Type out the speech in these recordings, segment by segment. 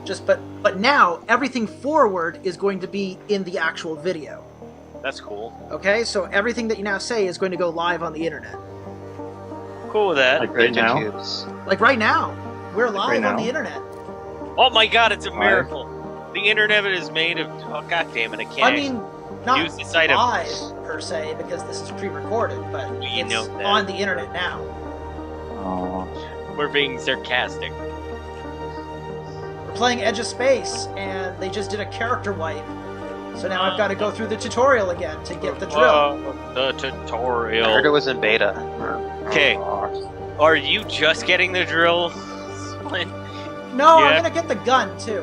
But now everything forward is going to be in the actual video. That's cool. Okay, so everything that you now say is going to go live on the internet. Cool with that. Like right now? Like right now. We're live right on now? the internet. Oh my god, it's a miracle. The internet is made of... Oh god damn it, I can't... I mean, not use this item. live, per se, because this is pre-recorded, but We know it's that. on the internet now. Oh, We're being sarcastic. We're playing Edge of Space, and they just did a character wipe. So now I've got to go through the tutorial again to get the drill. The tutorial. I heard it was in beta. Okay. Are you just getting the drill? No, Yeah. I'm going to get the gun, too.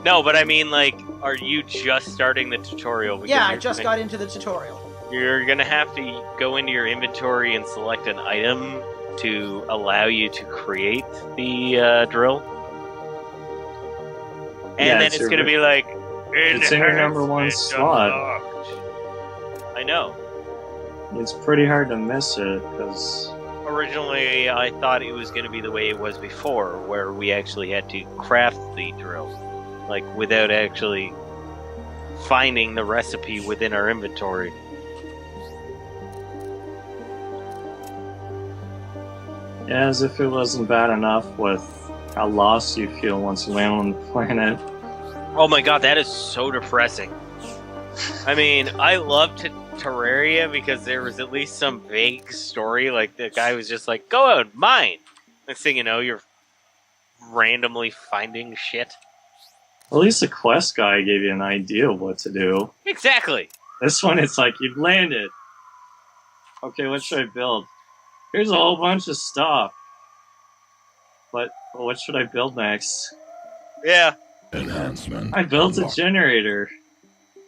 No, but I mean, like, are you just starting the tutorial? Because Yeah, I you're just gonna- got into the tutorial. You're gonna have to go into your inventory and select an item to allow you to create the drill. And Yeah, then it's it's your- gonna be like... it's in your number one enhancement slot. unlocked. I know. it's pretty hard to miss it, because... Originally, I thought it was gonna be the way it was before, where we actually had to craft the drill. Like, without actually finding the recipe within our inventory. Yeah, as if it wasn't bad enough with how lost you feel once you land on the planet. Oh my god, that is so depressing. I mean, I loved Terraria because there was at least some vague story. Like, the guy was just like, go out, mine! Next thing you know, you're randomly finding shit. At least the quest guy gave you an idea of what to do. Exactly! This one, it's like, you've landed. Okay, what should I build? Here's a whole bunch of stuff. But what should I build next? Yeah. Enhancement. I built a generator.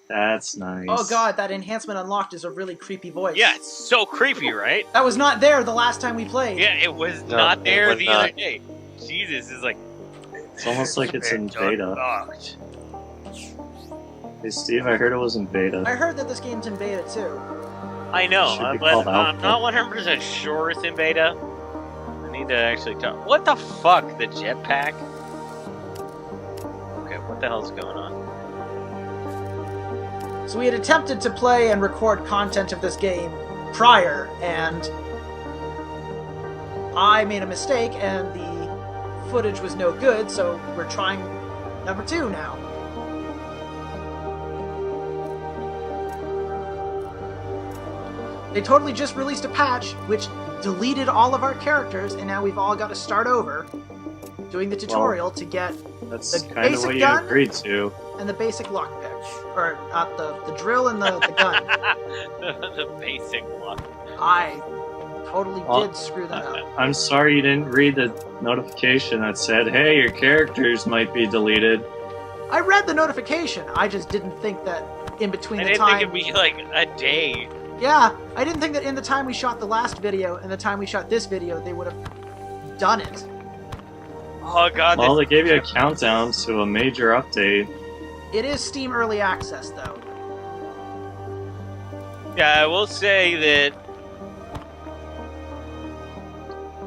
That's nice. Oh god, that enhancement unlocked is a really creepy voice. Yeah, it's so creepy, right? That was not there the last time we played. Yeah, it was No, not it there was the not. other day. Jesus, is like... It's almost like it's in beta. Unlocked. Hey Steve, I heard it was in beta. I heard that this game's in beta too. I know, Should be but called I'm Alpha. not 100% sure it's in beta. I need to actually talk. What the fuck? The jetpack? Okay, what the hell's going on? So we had attempted to play and record content of this game prior, and I made a mistake, and the footage was no good, so we're trying number 2 now. They totally just released a patch which deleted all of our characters, and now we've all got to start over doing the tutorial to get That's the kind of basic what you gun? agreed to. and the basic lockpick. Or not the drill and the gun. The basic one. I totally Well, did screw that up. I'm sorry you didn't read the notification that said, hey, your characters might be deleted. I read the notification, I just didn't think that in between I the didn't time... think it'd be like a day. Yeah, I didn't think that in the time we shot the last video and the time we shot this video, they would have done it. Oh god, Well, this... they gave you a countdown to a major update. It is Steam Early Access, though. Yeah, I will say that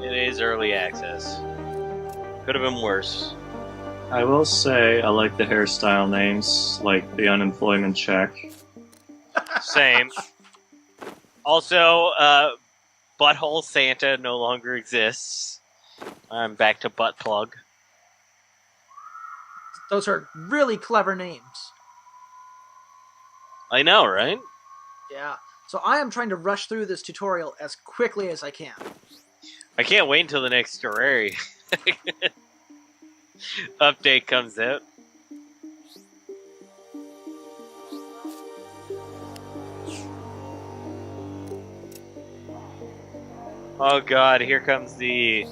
it is early access. Could have been worse. I will say I like the hairstyle names, like the unemployment check. Same. Also, Butthole Santa no longer exists. I'm back to Butt Plug. Those are really clever names. I know, right? Yeah. So I am trying to rush through this tutorial as quickly as I can. I can't wait until the next Terraria update comes out. Oh god, here comes the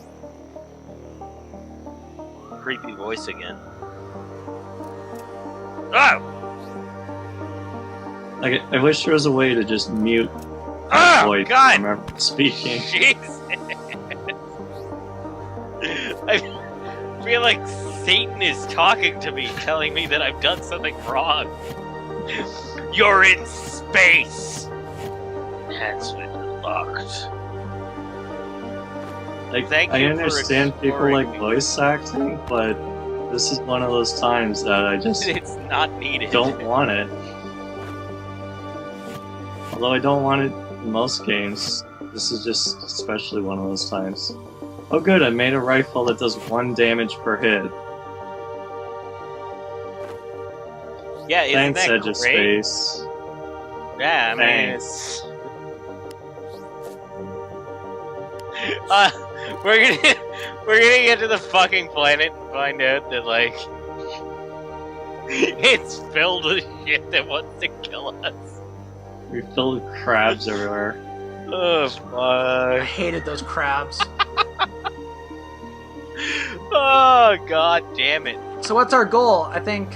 creepy voice again. Oh! Like, I wish there was a way to just mute Oh, voice God! from ever speaking. Jesus! I feel like Satan is talking to me, telling me that I've done something wrong. You're in space! Enhancement unlocked. Like, Thank I you for understand people exploring like me. voice acting, but This is one of those times that I just It's not needed. don't want it. Although I don't want it in most games, this is just especially one of those times. Oh good, I made a rifle that does 1 damage per hit. Yeah, isn't Thanks, that Edge of great? Space. Yeah, I mean, Thanks. it's... we're gonna get to the fucking planet and find out that, like, it's filled with shit that wants to kill us. We filled with crabs everywhere. Oh, I fuck. hated those crabs. Oh, god damn it. So what's our goal? I think,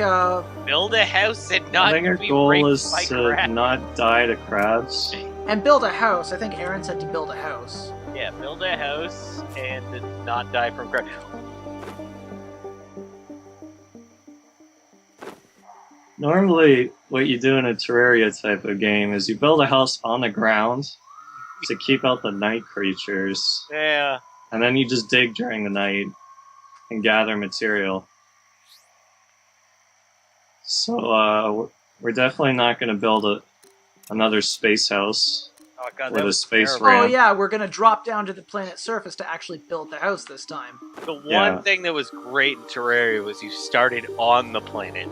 Build a house and I not think our be goal raped is by to crabs. not die to crabs. and build a house. I think Aaron said to build a house. Yeah, build a house and not die from crabs. Normally, what you do in a Terraria type of game is you build a house on the ground to keep out the night creatures, Yeah. and then you just dig during the night and gather material. So, we're definitely not going to build another space house. Oh god, With that a was space terrible. ramp. Oh yeah, we're gonna drop down to the planet's surface to actually build the house this time. The one Yeah. thing that was great in Terraria was you started on the planet.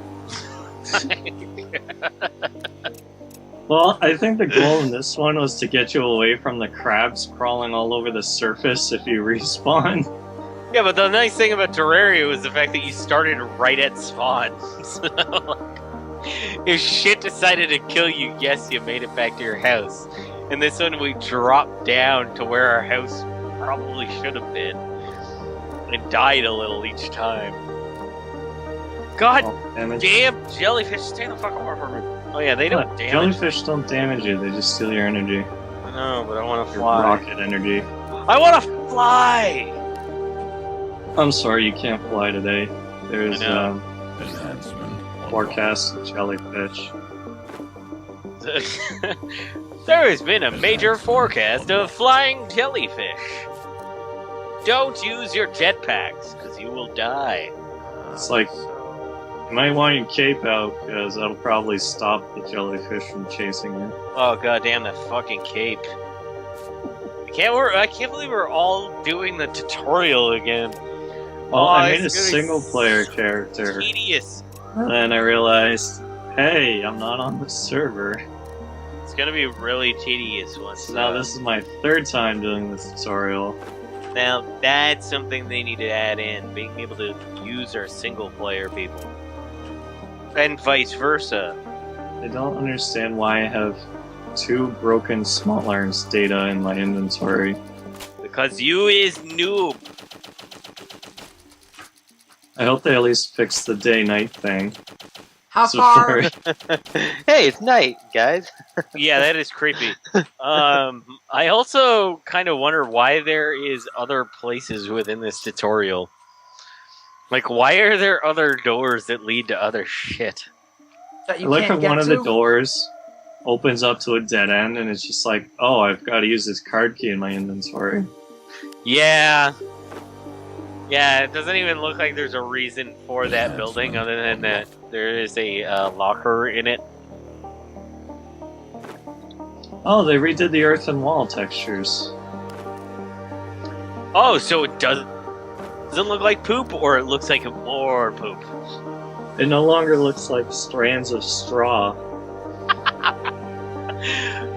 Well, I think the goal in this one was to get you away from the crabs crawling all over the surface if you respawn. Yeah, but the nice thing about Terraria was the fact that you started right at spawn. So, if shit decided to kill you, yes, you made it back to your house. And this one, we dropped down to where our house probably should have been. And died a little each time. God Oh, damage. damn jellyfish, stay the fuck away from me. Oh yeah, they don't What? damage. Jellyfish don't damage you, they just steal your energy. I know, but I want to Your fly. rocket energy. I want to fly! I'm sorry, you can't fly today. There's I know. forecast of jellyfish. There has been a major forecast of flying jellyfish. Don't use your jetpacks, because you will die. It's like, you might want your cape out, because that'll probably stop the jellyfish from chasing you. Oh goddamn that fucking cape! I can't believe we're all doing the tutorial again. Well, I made a it's gonna be single player character, Tedious. and then I realized, hey, I'm not on the server. It's gonna be really tedious once. So now this is my 3rd time doing this tutorial. Now that's something they need to add in, being able to use our single player people. And vice versa. I don't understand why I have 2 broken small arms data in my inventory. Because you is noob. I hope they at least fix the day-night thing. How So far? Hey, it's night, guys. Yeah, that is creepy. I also kind of wonder why there is other places within this tutorial. Like, why are there other doors that lead to other shit? That I you look can't at get one of to? the doors, opens up to a dead end, and it's just like, oh, I've got to use this card key in my inventory. Yeah. Yeah, it doesn't even look like there's a reason for that building other than that there is a locker in it. Oh, they redid the earth and wall textures. Oh, so it doesn't look like poop, or it looks like more poop? It no longer looks like strands of straw.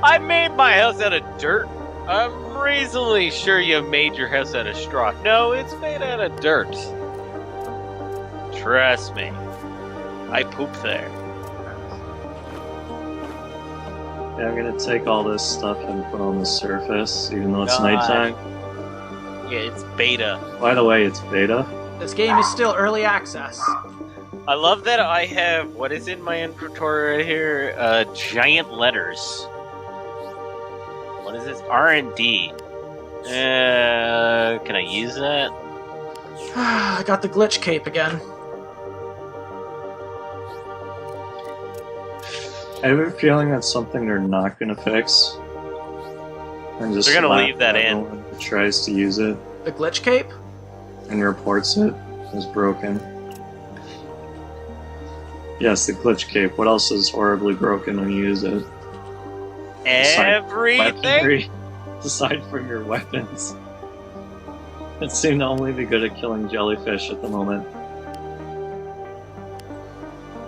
I made my house out of dirt. I'm reasonably sure you made your house out of straw. No, it's made out of dirt. Trust me. I poop there. Yeah, I'm gonna take all this stuff and put on the surface, even though it's God. nighttime. Yeah, it's beta. By the way, it's beta. This game is still early access. I love that I have, what is in my inventory right here? Giant letters. What is this? R&D. Can I use that? I got the glitch cape again. I have a feeling that's something they're not gonna fix. And just They're gonna laugh leave that at in. anyone who tries to use it The glitch cape? and reports it as broken. Yes, the glitch cape. What else is horribly broken when you use it? Everything. Weaponry, aside from your weapons. It seemed to only be good at killing jellyfish at the moment.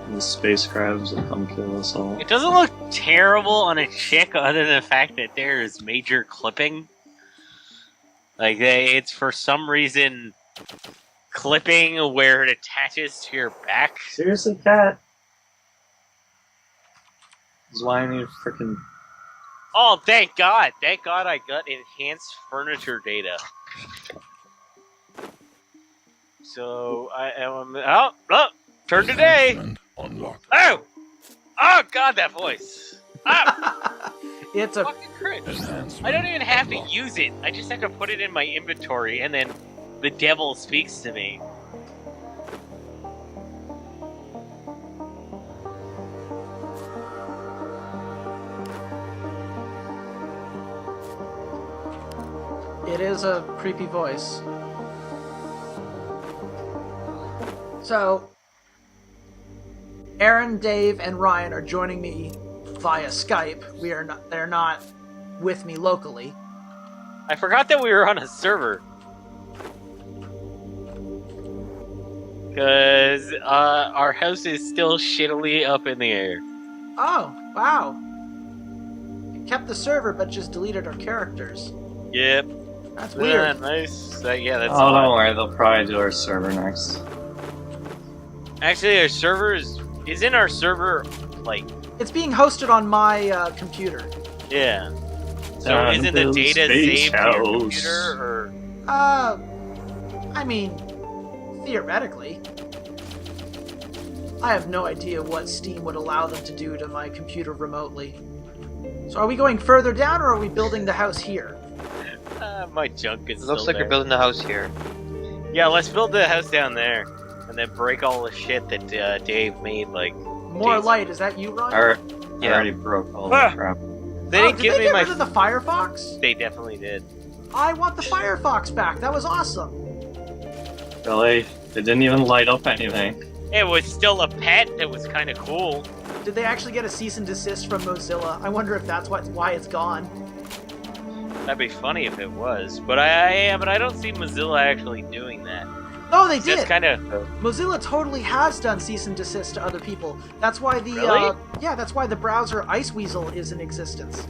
And the space crabs will come kill us all. It doesn't look terrible on a chick, other than the fact that there is major clipping. Like it's for some reason clipping where it attaches to your back. Seriously, cat? This is why I need freaking. Oh, thank God! Thank God I got enhanced furniture data. So I am. Oh, turn today. Oh, oh God, that voice. Ah, It's a fucking cringe. I don't even have to use it. I just have to put it in my inventory, and then the devil speaks to me. It is a creepy voice. So, Aaron, Dave, and Ryan are joining me via Skype. They're not with me locally. I forgot that we were on a server. Because our house is still shittily up in the air. Oh, wow. You kept the server but just deleted our characters. Yep. That's weird. Nice. Yeah, that's Oh, odd. don't worry, they'll probably do our server next. Actually, our server is in our server, like, It's being hosted on my computer. yeah. So Down isn't the to data space saved to your house. computer, or... I mean, theoretically. I have no idea what Steam would allow them to do to my computer remotely. So are we going further down, or are we building the house here? My junk is It looks still like there. you're building a house here. Yeah, let's build the house down there, and then break all the shit that Dave made, like... More days light, is that you, Ryan? I already broke all Ah. the crap. They Oh, didn't did give they me get my... rid of the Firefox? They definitely did. I want the Firefox back. That was awesome. Really? They didn't even light up anything. It was still a pet that was kind of cool. Did they actually get a cease and desist from Mozilla? I wonder if that's why it's gone. That'd be funny if it was, but I don't see Mozilla actually doing that. Oh, they did. That's kind of Mozilla totally has done cease and desist to other people. That's why the Really? that's why the browser Iceweasel is in existence.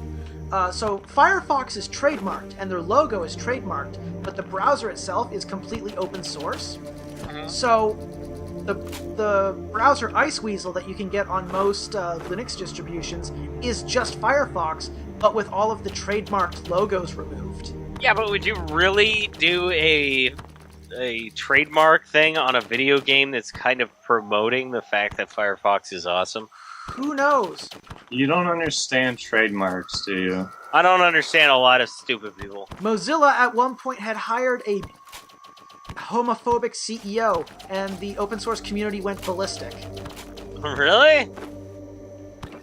So Firefox is trademarked and their logo is trademarked, but the browser itself is completely open source. So the browser Iceweasel that you can get on most Linux distributions is just Firefox, but with all of the trademarked logos removed. yeah. But would you really do a trademark thing on a video game that's kind of promoting the fact that Firefox is awesome? Who knows? You don't understand trademarks, do you? I don't understand a lot of stupid people. Mozilla at one point had hired a homophobic CEO, and the open source community went ballistic. Really?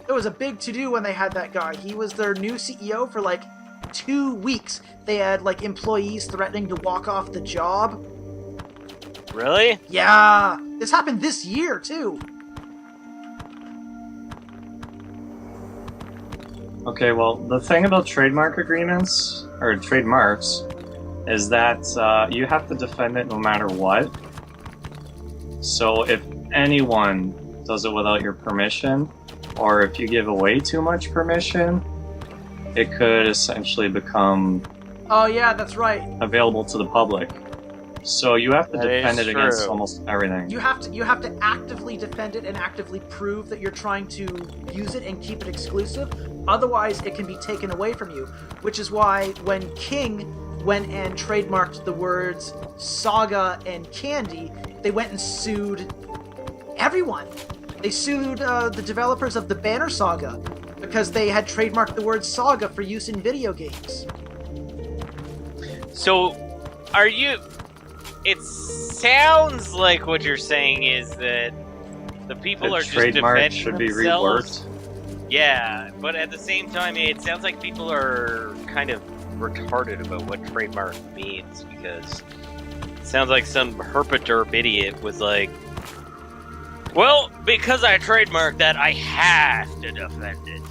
It was a big to-do when they had that guy. He was their new CEO for like 2 weeks. They had like employees threatening to walk off the job. Really? Yeah, this happened this year too. Okay, well, the thing about trademark agreements, or trademarks, is that you have to defend it no matter what. So if anyone does it without your permission, or if you give away too much permission, it could essentially become Oh yeah, that's right. available to the public. So you have to That defend is it against true. almost everything. You have to actively defend it and actively prove that you're trying to use it and keep it exclusive. Otherwise, it can be taken away from you. Which is why when King went and trademarked the words Saga and Candy, they went and sued everyone. They sued the developers of the Banner Saga because they had trademarked the word Saga for use in video games. So, are you... It sounds like what you're saying is that the people The are just trademark defending should be themselves. reworked. Yeah, but at the same time, it sounds like people are kind of retarded about what trademark means, because it sounds like some herpaderp idiot was like, Well, because I trademarked that, I have to defend it.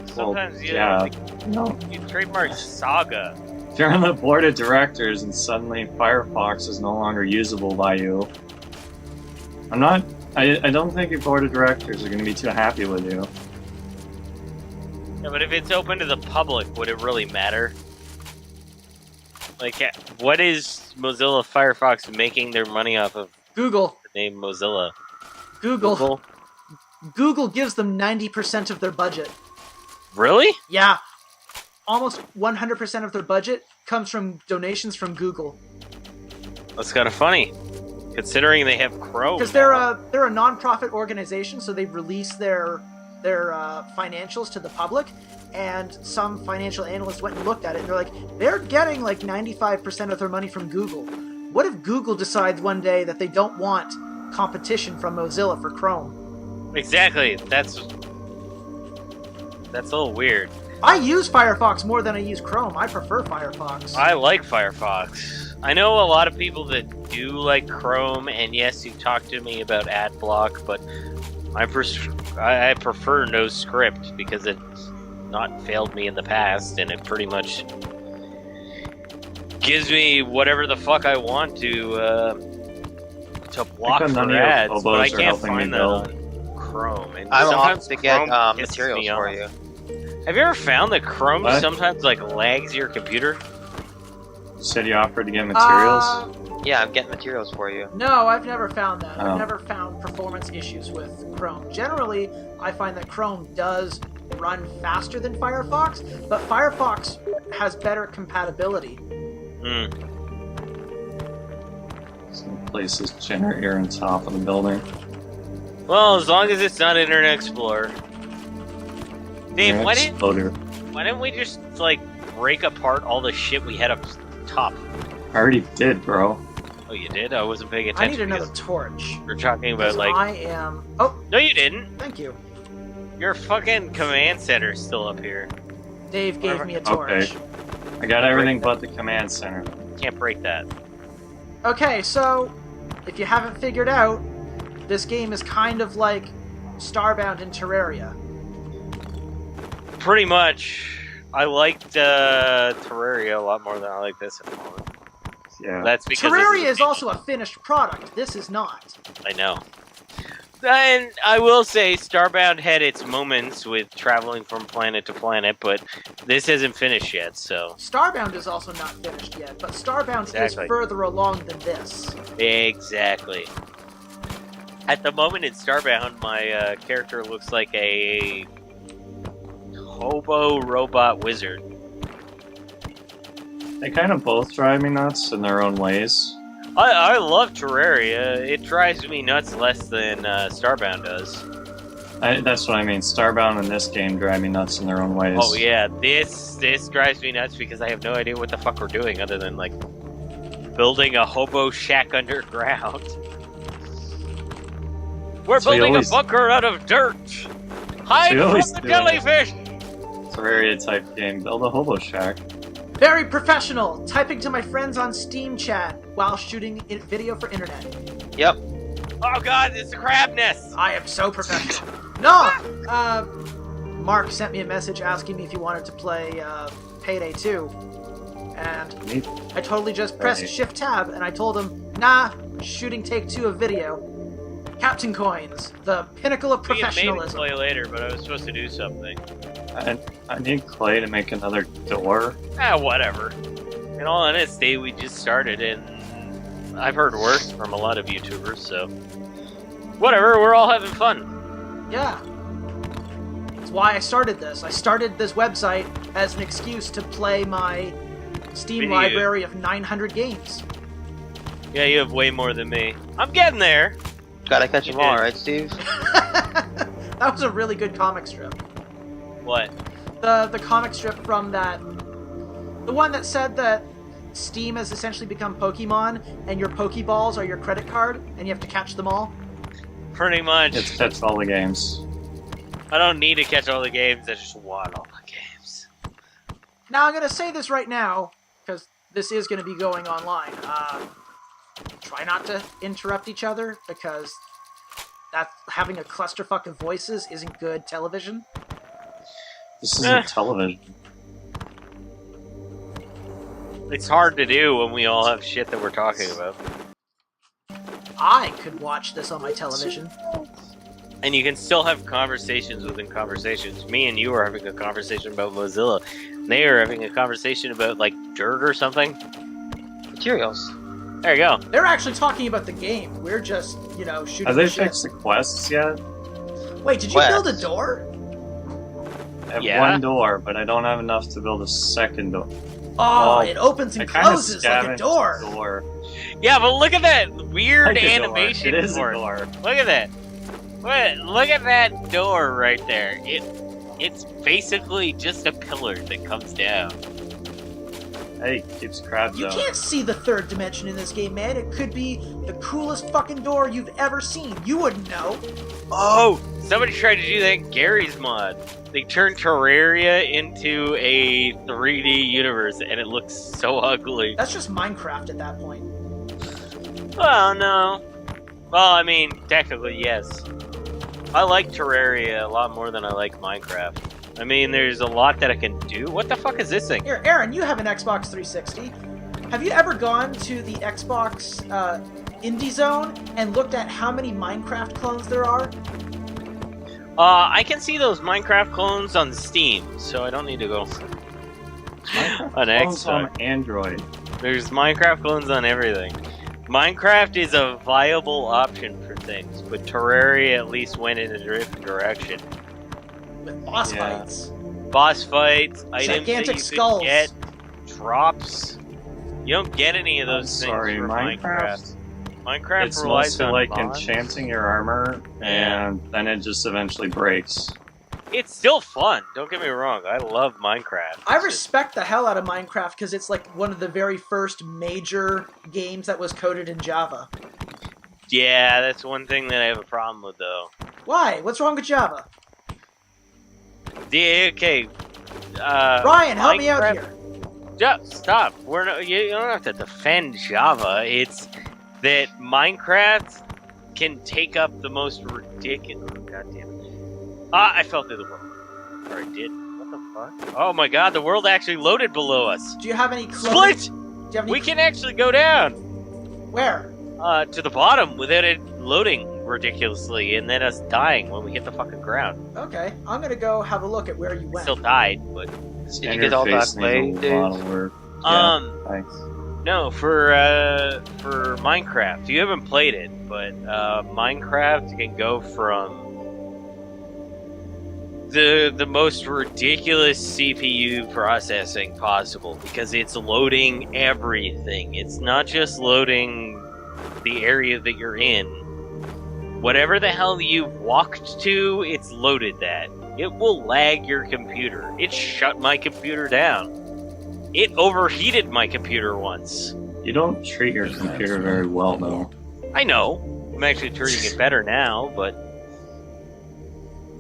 Sometimes you trademark Saga. If you're on the board of directors and suddenly Firefox is no longer usable by you, I don't think your board of directors are going to be too happy with you. Yeah, but if it's open to the public, would it really matter? Like, what is Mozilla Firefox making their money off of? Google. The name Mozilla. Google. Google gives them 90% of their budget. Really? Yeah. Almost 100% of their budget comes from donations from Google. That's kind of funny, considering they have Chrome. Because they're a non-profit organization, so they release their financials to the public, and some financial analysts went and looked at it, and they're like, they're getting like 95% of their money from Google. What if Google decides one day that they don't want competition from Mozilla for Chrome? Exactly. That's a little weird. I use Firefox more than I use Chrome. I prefer Firefox. I like Firefox. I know a lot of people that do like Chrome, and yes, you talked to me about AdBlock, but I prefer no script because it's not failed me in the past, and it pretty much gives me whatever the fuck I want to block for ads, but I can't find that on Chrome. And I'm sometimes off to get Chrome pisses materials me for off. you. Have you ever found that Chrome What? sometimes like lags your computer? You said you offered to get materials? Yeah, I'm getting materials for you. No, I've never found that. Oh. I've never found performance issues with Chrome. Generally, I find that Chrome does run faster than Firefox, but Firefox has better compatibility. Hmm. Some places generator on top of the building. Well, as long as it's not Internet Explorer. Dave, An why exploder. didn't we just like break apart all the shit we had up top? I already did, bro. Oh, you did? I wasn't paying I attention. need another because torch. We're talking about Because like. I am... Oh, No, you didn't. thank you. Your fucking command center's still up here. Dave gave me a Okay. torch. I got everything but the command center. Can't break that. Okay, so, if you haven't figured out, this game is kind of like Starbound in Terraria. Pretty much. I liked Terraria a lot more than I like this at the moment. Yeah. That's because Terraria this is also a finished product. This is not. I know. And I will say, Starbound had its moments with traveling from planet to planet, but this isn't finished yet, so... Starbound is also not finished yet, but Starbound Exactly. is further along than this. Exactly. At the moment in Starbound, my character looks like a hobo robot wizard. They kind of both drive me nuts in their own ways. I love Terraria. It drives me nuts less than Starbound does. That's what I mean. Starbound and this game drive me nuts in their own ways. Oh yeah, this drives me nuts because I have no idea what the fuck we're doing other than like building a hobo shack underground. We're So you building always- a bunker out of dirt. Hide So you from always the do jellyfish. Terraria type game. Build a hobo shack. Very professional! Typing to my friends on Steam chat while shooting video for internet. Yep. Oh god, it's a crab nest. I am so professional. No! Mark sent me a message asking me if he wanted to play Payday 2. And Neat. I totally just pressed Right. Shift Tab and I told him, nah, shooting take 2 of video. Captain Coins, the pinnacle of We had made professionalism. play later, but I was supposed to do something. I need clay to make another door. Whatever. In all honesty, we just started, and I've heard worse from a lot of YouTubers, so... Whatever, we're all having fun. Yeah. That's why I started this. I started this website as an excuse to play my Steam Video. library of 900 games. Yeah, you have way more than me. I'm getting there! Gotta catch You them all, did. right, Steve? That was a really good comic strip. What? The comic strip from that... The one that said that Steam has essentially become Pokemon, and your Pokeballs are your credit card, and you have to catch them all. Pretty much. It's catch all the games. I don't need to catch all the games, I just want all the games. Now, I'm going to say this right now, because this is going to be going online. try not to interrupt each other, because that having a clusterfuck of voices isn't good television. This isn't television. It's hard to do when we all have shit that we're talking about. I could watch this on my television. And you can still have conversations within conversations. Me and you are having a conversation about Mozilla. They are having a conversation about, like, dirt or something. Materials. There you go. They're actually talking about the game. We're just, shooting Have they the shit. fixed the quests yet? Wait, did you build a door? I have Yeah. one door, but I don't have enough to build a second door. Oh, Well, it opens I and kinda closes like a scavenged door. the door. Yeah, but look at that weird Like a door. animation It is a for it. door. Look at that. Look at that door right there. It's basically just a pillar that comes down. Hey, keeps crabs You out. can't see the third dimension in this game, man. It could be the coolest fucking door you've ever seen. You wouldn't know. Oh, somebody tried to do that in Gary's mod. They turned Terraria into a 3D universe, and it looks so ugly. That's just Minecraft at that point. Well, no. Well, I mean, technically, yes. I like Terraria a lot more than I like Minecraft. I mean, there's a lot that I can do. What the fuck is this thing? Here, Aaron, you have an Xbox 360. Have you ever gone to the Xbox Indie Zone and looked at how many Minecraft clones there are? I can see those Minecraft clones on Steam, so I don't need to go on Phones Xbox. on Android. There's Minecraft clones on everything. Minecraft is a viable option for things, but Terraria at least went in a different direction. With boss Yeah. fights. Boss fights, items Gigantic that you skulls. could get, drops. You don't get any of I'm those things sorry, for Minecraft. Minecraft It's relies mostly on like mods. enchanting your armor, and then it just eventually breaks. It's still fun. Don't get me wrong. I love Minecraft. I It's just- respect the hell out of Minecraft because it's like one of the very first major games that was coded in Java. Yeah, that's one thing that I have a problem with, though. Why? What's wrong with Java? Yeah, okay. Ryan, help me out Minecraft- here. Just stop. You don't have to defend Java. It's that Minecraft can take up the most ridiculous. God damn it! I fell through the world. Or I did. What the fuck? Oh my god! The world actually loaded below us. Do you have any clothing? Split. Do you have any We can actually go down Where? to the bottom without it loading ridiculously, and then us dying when we hit the fucking ground. Okay, I'm gonna go have a look at where you went. Still died, but Did you get all that Interface clay, needs a Dave? lot of work. Yeah, thanks. No, for Minecraft, you haven't played it, but Minecraft can go from the most ridiculous CPU processing possible because it's loading everything. It's not just loading the area that you're in. Whatever the hell you've walked to, it's loaded that. It will lag your computer. It shut my computer down. It overheated my computer once. You don't treat your computer very well, though. I know. I'm actually treating it better now, but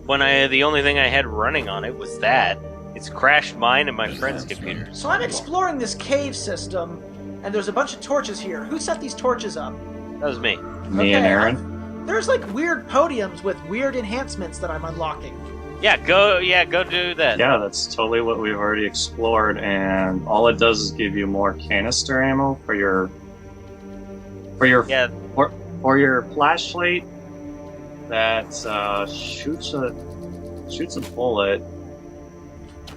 when the only thing I had running on it was that. It's crashed mine and my friend's computers. So I'm exploring this cave system, and there's a bunch of torches here. Who set these torches up? That was me. Me and Okay, Aaron. There's like weird podiums with weird enhancements that I'm unlocking. Yeah, go do that. Yeah, that's totally what we've already explored, and all it does is give you more canister ammo for your Yeah, for your flashlight that shoots a bullet.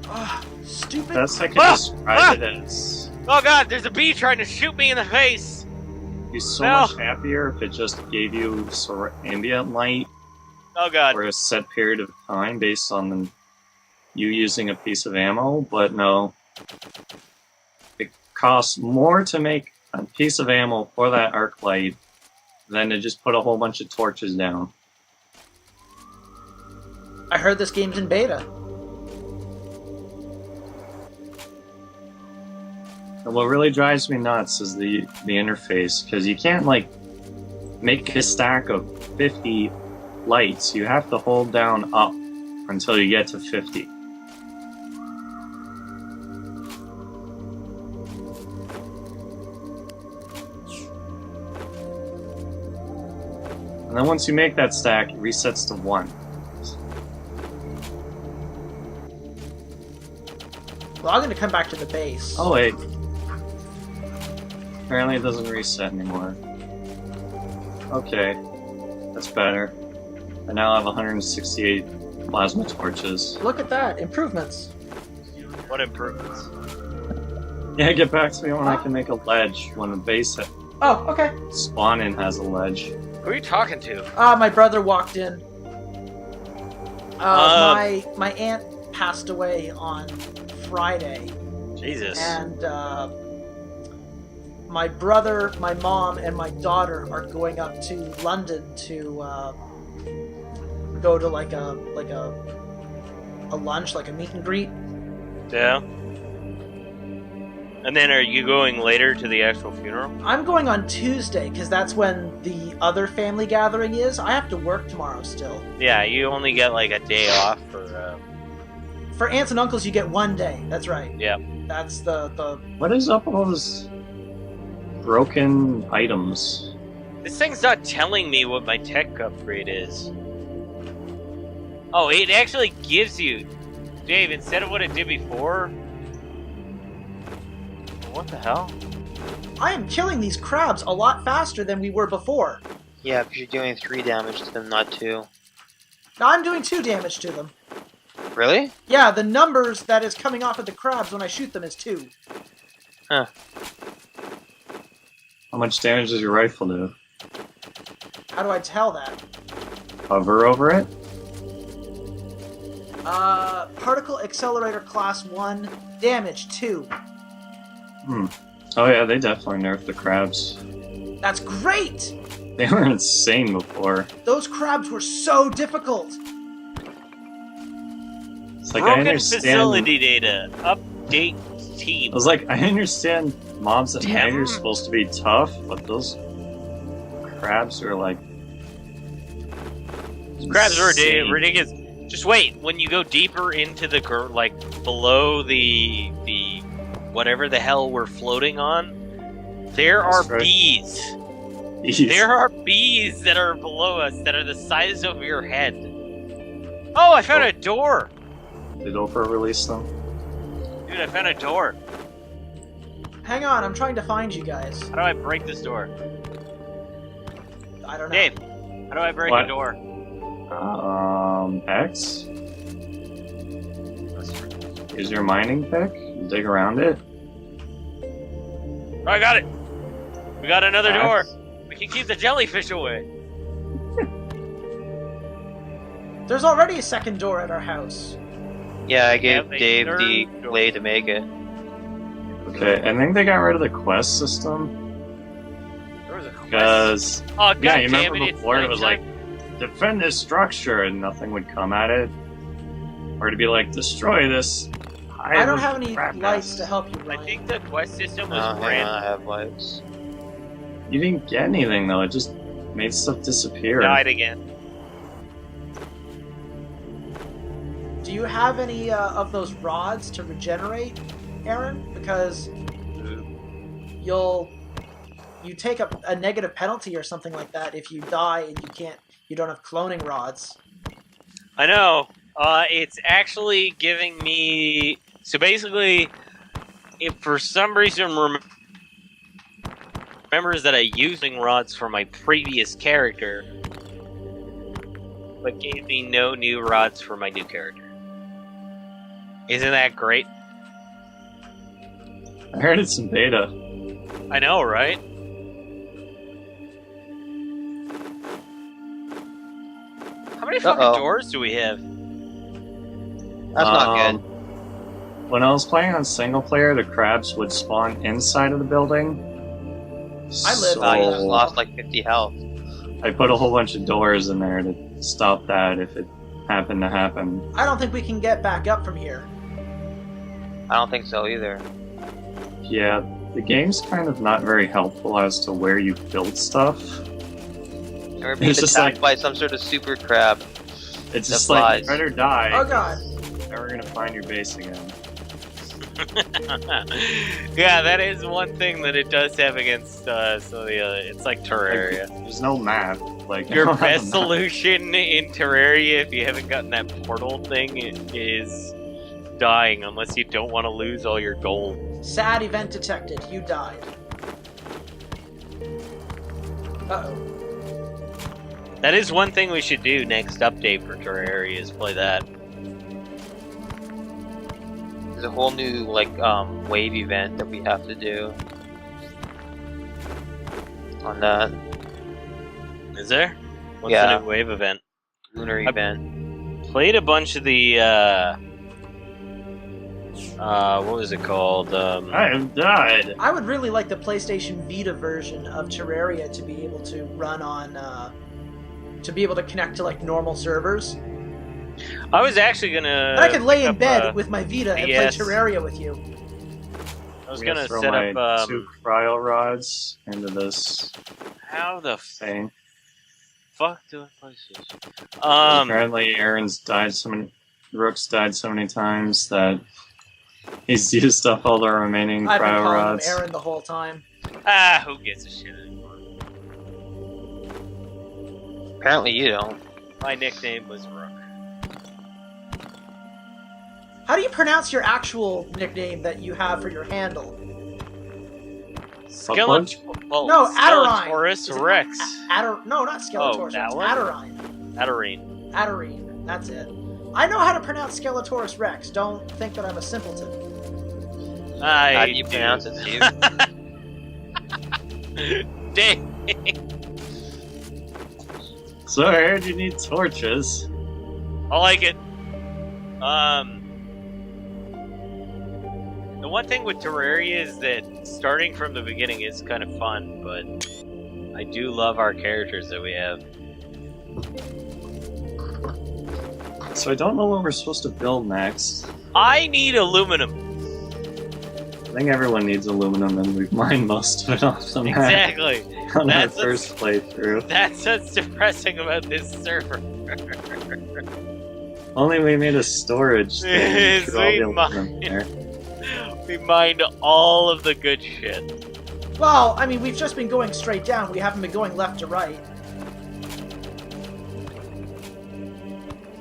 Ah, stupid. Best I can Ah! describe it as. oh god, there's a bee trying to shoot me in the face! Be so No. much happier if it just gave you sort of ambient light Oh god. for a set period of time based on you using a piece of ammo, but no. It costs more to make a piece of ammo for that arc light than to just put a whole bunch of torches down. I heard this game's in beta. And what really drives me nuts is the interface, because you can't like make a stack of 50 lights. You have to hold down up until you get to 50. And then once you make that stack, it resets to 1. Well, I'm gonna come back to the base. Oh wait. Apparently it doesn't reset anymore. Okay. That's better. I now have 168 plasma torches. Look at that. Improvements. What improvements? Yeah, get back to me when I can make a ledge when the base Oh, okay. spawn-in has a ledge. Who are you talking to? My brother walked in. My aunt passed away on Friday, Jesus. and my brother, my mom, and my daughter are going up to London to go to like a lunch, like a meet and greet. Yeah. And then are you going later to the actual funeral? I'm going on Tuesday because that's when the other family gathering is. I have to work tomorrow still. Yeah, you only get like a day off for. For aunts and uncles, you get 1 day. That's right. Yeah. That's the. What is up with all those broken items? This thing's not telling me what my tech upgrade is. Oh, it actually gives you, Dave, instead of what it did before. What the hell? I am killing these crabs a lot faster than we were before. Yeah, because you're doing 3 damage to them, not 2. Now I'm doing 2 damage to them. Really? Yeah, the numbers that is coming off of the crabs when I shoot them is 2. Huh. How much damage does your rifle do? How do I tell that? Hover over it? Particle Accelerator Class 1, damage 2. Oh yeah, they definitely nerfed the crabs. That's great! They were insane before. Those crabs were so difficult. It's like, I Broken understand. facility data. Update team. I was like, I understand mobs at night are supposed to be tough, but those crabs are like. Crabs are insane. ridiculous. Just wait, when you go deeper into the like below the whatever the hell we're floating on, there are right. bees. Jeez. There are bees that are below us that are the size of your head. Oh, I found a door. Did Oprah release them? Dude, I found a door. Hang on, I'm trying to find you guys. How do I break this door? I don't know. Dave, how do I break What? a door? X? Use your mining pick, dig around it. Oh, I got it. We got another X. door. We can keep the jellyfish away. There's already a second door at our house. Yeah, I Yeah, gave they Dave the nerfed way to make it. Okay, I think they got rid of the quest system. There was a quest. Because, Oh, yeah, you goddammit, remember it's before it was like, nighttime. defend this structure and nothing would come at it. Or to be like, destroy this. I don't have any crap lights nest. to help you, I Ryan. think the quest system was Hang on, random. I have lights. You didn't get anything though, it just made stuff disappear. Died again. Do you have any of those rods to regenerate, Aaron? Because you take a negative penalty or something like that if you die and you don't have cloning rods. I know. It's actually giving me. So basically, if for some reason remembers that I using rods for my previous character, but gave me no new rods for my new character. Isn't that great? I heard it's in beta. I know, right? How many fucking Uh-oh. doors do we have? That's not good. When I was playing on single player, the crabs would spawn inside of the building. I live- So Oh, you just lost like 50 health. I put a whole bunch of doors in there to stop that if it happened to happen. I don't think we can get back up from here. I don't think so either. Yeah, the game's kind of not very helpful as to where you build stuff. We're being It's just attacked like- by some sort of super crab. It's That just like, flies. you better die. Oh god. Never gonna find your base again. Yeah, that is one thing that it does have against some of the other. It's like Terraria. There's no map. Like I Your don't have best a map. solution in Terraria, if you haven't gotten that portal thing, is dying, unless you don't want to lose all your gold. Sad event detected. You died. Uh-oh. That is one thing we should do next update for Terraria, is play that. There's a whole new wave event that we have to do on that Is there? What's Yeah. the new wave event? lunar I- event. Played a bunch of the, what was it called? I have died. I would really like the PlayStation Vita version of Terraria to be able to run on, to be able to connect to like normal servers. I was actually gonna. And I could lay pick in up, bed with my Vita and yes. play Terraria with you. I was I'm gonna throw set my up. 2 cryo rods into this How the thing. fuck do I play this? Apparently, Aaron's died so many. Rook's died so many times that he's used up all the remaining I've been cryo calling him rods. Aaron the whole time. Who gives a shit anymore? Apparently you don't. My nickname was Rook. How do you pronounce your actual nickname that you have for your handle? Well, No, Adorine. Skeletorus Is it Rex. No, not Skeletorus. that It's one? Adorine. Adorine. Adorine. That's it. I know how to pronounce Skeletorus Rex. Don't think that I'm a simpleton. How do you pronounce it, Steve? Dang. So I heard you need torches. I like it. The one thing with Terraria is that starting from the beginning is kind of fun, but I do love our characters that we have. So I don't know what we're supposed to build next. I need aluminum. I think everyone needs aluminum, and we've mined most of it off the map Exactly. on our That's what's- first playthrough. That's what's depressing about this server. Only we made a storage thing. Yes, Put all the we aluminum mined. there. We mined all of the good shit. Well, I mean, we've just been going straight down. We haven't been going left to right.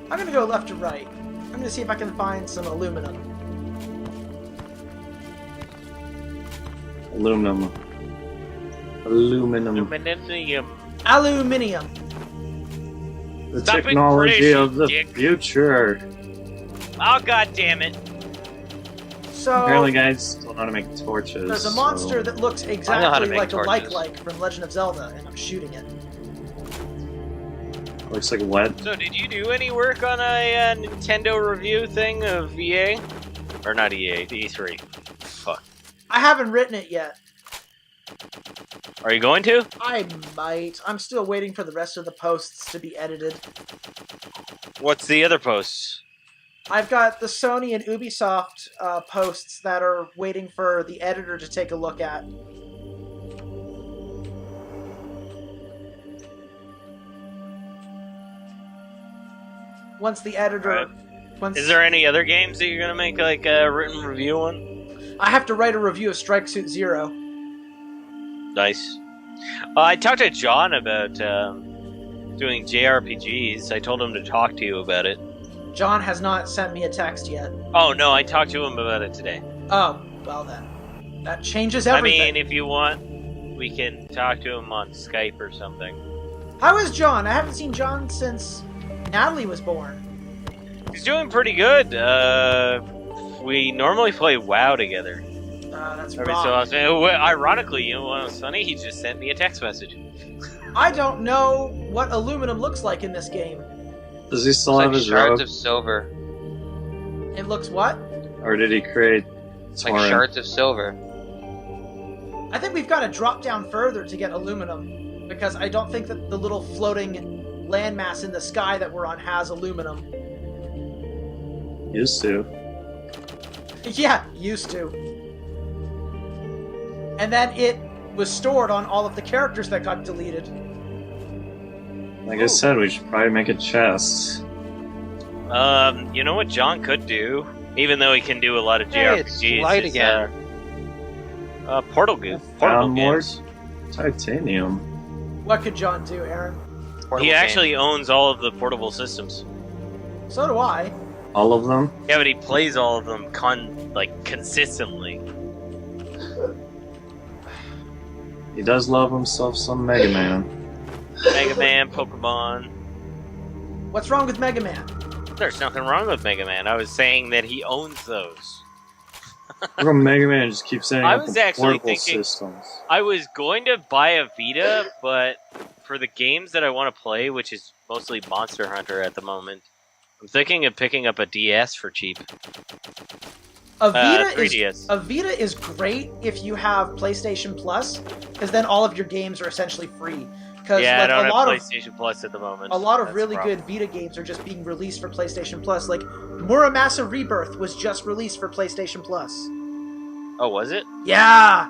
I'm gonna go left to right. I'm gonna see if I can find some aluminum. Aluminum. Aluminum. Aluminium. Aluminium. The Stop it, technology British, of the dick. future. Oh, god damn it. So Apparently, guys still know how to make torches. there's a so- monster that looks how to exactly make like a torches. like from Legend of Zelda, and I'm shooting it. Looks like what? So, did you do any work on a Nintendo review thing of EA? Or not EA, the E3. Fuck. I haven't written it yet. Are you going to? I might. I'm still waiting for the rest of the posts to be edited. What's the other posts? I've got the Sony and Ubisoft posts that are waiting for the editor to take a look at. Once the editor... Once Is there any other games that you're gonna make like a written review on? I have to write a review of Strike Suit Zero. Nice. I talked to John about doing JRPGs. I told him to talk to you about it. John has not sent me a text yet. Oh no, I talked to him about it today. Oh, well then. That changes everything. I mean, if you want, we can talk to him on Skype or something. How is John? I haven't seen John since Natalie was born. He's doing pretty good. We normally play WoW together. That's Every wrong. so often. Ironically, you know what's funny? He just sent me a text message. I don't know what aluminum looks like in this game. Does he still It's have like his shards robe? of silver. It looks what? Or did he create It's like Torin? shards of silver. I think we've got to drop down further to get aluminum, because I don't think that the little floating landmass in the sky that we're on has aluminum. Used to. Yeah, used to. And then it was stored on all of the characters that got deleted. Like I said, we should probably make a chest. You know what John could do? Even though he can do a lot of Hey, it's JRPGs. light is, again. Portal Portable more games. titanium. What could John do, Aaron? portable He actually game. owns all of the portable systems. So do I. All of them? Yeah, but he plays all of them consistently. He does love himself some Mega Man. Mega Man, Pokemon. What's wrong with Mega Man? There's nothing wrong with Mega Man. I was saying that he owns those. How come Mega Man just keeps saying I up was the actually portable thinking- systems? I was going to buy a Vita, but for the games that I want to play, which is mostly Monster Hunter at the moment, I'm thinking of picking up a DS for cheap. A Vita 3DS. is great if you have PlayStation Plus, because then all of your games are essentially free. Because Yeah, I don't a have lot of PlayStation Plus at the moment. a lot of That's really the problem. good Vita games are just being released for PlayStation Plus. Like Muramasa Rebirth was just released for PlayStation Plus. Oh, was it? Yeah,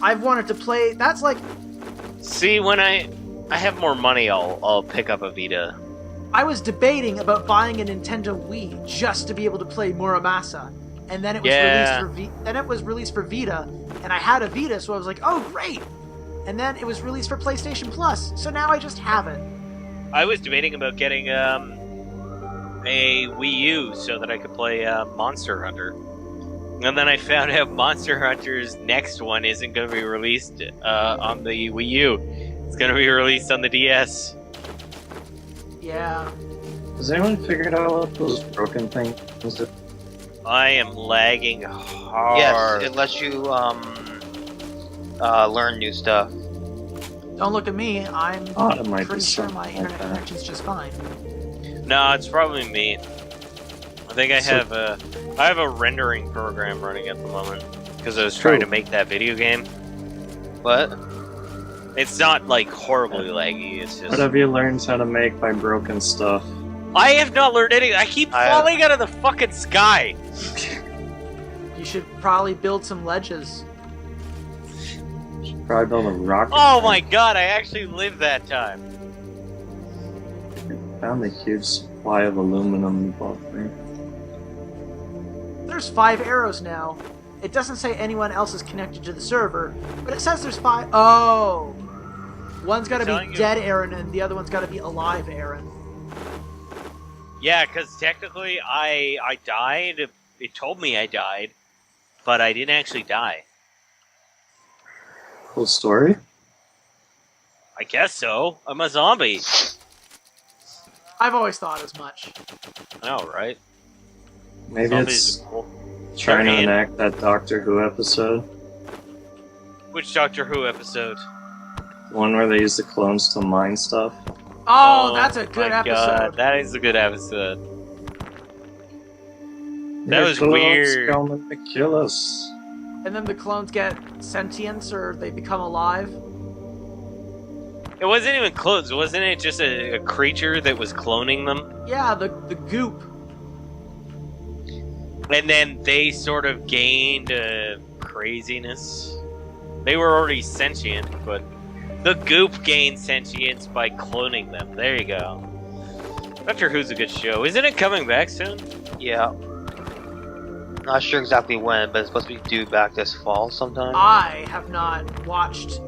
I've wanted to play. That's like See, when I have more money, I'll pick up a Vita. I was debating about buying a Nintendo Wii just to be able to play Muramasa, and then it was Yeah. released for Vita, and I had a Vita, so I was like, oh great. And then it was released for PlayStation Plus, so now I just have it. I was debating about getting a Wii U so that I could play Monster Hunter. And then I found out Monster Hunter's next one isn't going to be released on the Wii U. It's going to be released on the DS. Yeah. Has anyone figured out what those broken things are? I am lagging hard. Yes, it lets you learn new stuff. Don't look at me. I'm Oh, it might be pretty sure my something internet like that. connection's just fine. No, it's probably me. I think I So- have a rendering program running at the moment because I was trying to Cool. make that video game. What? It's not like horribly laggy. It's What just have you learned how to make by broken stuff? I have not learned anything. I keep I- falling out of the fucking sky. You should probably build some ledges. Probably build a rocket. Oh tank. my god! I actually lived that time. Found a huge supply of aluminum above me. There's 5 arrows now. It doesn't say anyone else is connected to the server, but it says there's 5. Oh! One's gotta Telling be you. dead Aaron, and the other one's gotta be alive Aaron. Yeah, because technically I died. It told me I died, but I didn't actually die. Cool story. I guess so. I'm a zombie. I've always thought as much. I know, right? Maybe Zombies it's are cool. trying to They're in. enact that Doctor Who episode. Which Doctor Who episode? The one where they use the clones to mine stuff. Oh, that's a good my episode. God, that is a good episode. That Your was clones weird. coming to kill us. And then the clones get sentience or they become alive. It wasn't even clones. Wasn't it just a creature that was cloning them? Yeah, the goop. And then they sort of gained craziness. They were already sentient, but the goop gained sentience by cloning them. There you go. Doctor Who's a good show. Isn't it coming back soon? Yeah. Not sure exactly when, but it's supposed to be due back this fall sometime. I have not watched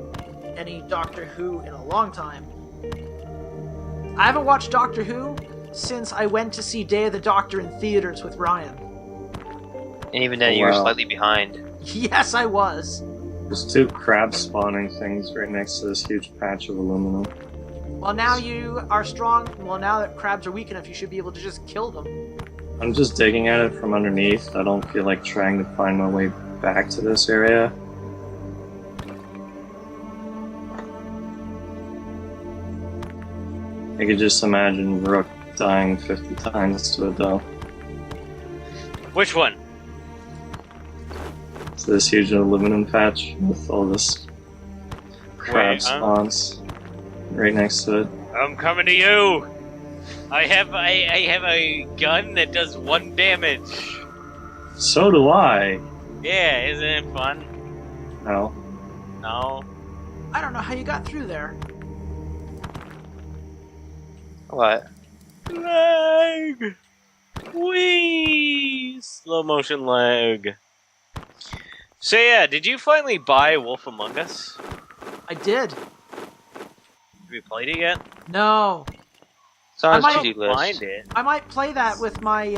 any Doctor Who in a long time. I haven't watched Doctor Who since I went to see Day of the Doctor in theaters with Ryan. And even then, Oh, you were wow. slightly behind. Yes, I was. There's 2 crab spawning things right next to this huge patch of aluminum. Well, now you are strong. Well, now that crabs are weak enough, you should be able to just kill them. I'm just digging at it from underneath. I don't feel like trying to find my way back to this area. I could just imagine Rook dying 50 times to it though. Which one? It's this huge aluminum patch with all this crab Wait, huh? spawns right next to it. I'm coming to you. I have a gun that does 1 damage. So do I! Yeah, isn't it fun? No. No. I don't know how you got through there. What? Lag. Wee. Slow motion lag. So yeah, did you finally buy Wolf Among Us? I did. Have you played it yet? No. It's on I his might to-do list. Find it. I might play that with my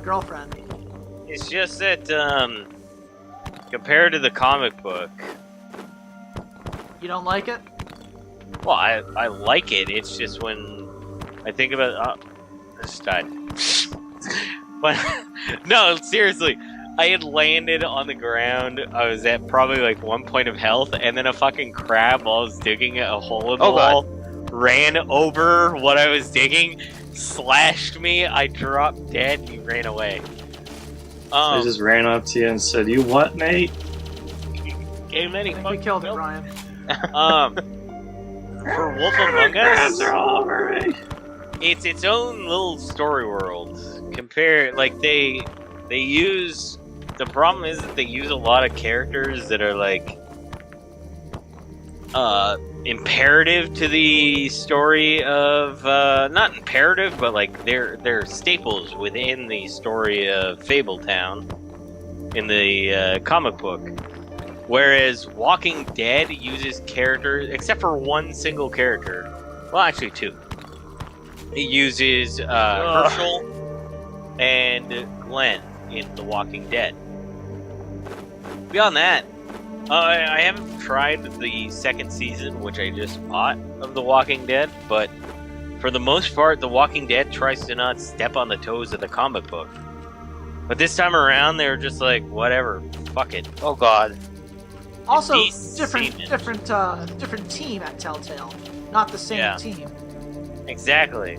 girlfriend. It's just that compared to the comic book, You don't like it? well, I like it. It's just when I think about this died. But no, seriously, I had landed on the ground. I was at probably like 1 point of health, and then a fucking crab, while I was digging a hole in the wall, ran over what I was digging, slashed me. I dropped dead. And he ran away. I just ran up to you and said, "You what, mate?" Game many I think we killed it, Ryan. For Wolf Among Us, They're all over me. it's its own little story world. Like they use. The problem is that they use a lot of characters that are like imperative to the story of not imperative, but like they're staples within the story of Fabletown in the comic book. Whereas Walking Dead uses characters, except for one single character. Well, actually two. It uses Herschel and Glenn in The Walking Dead. Beyond that, I haven't tried the second season, which I just bought, of The Walking Dead, but for the most part, The Walking Dead tries to not step on the toes of the comic book. But this time around, they were just like, whatever, fuck it. Oh god. Also, Decent. different team at Telltale, not the same Yeah. team. Exactly.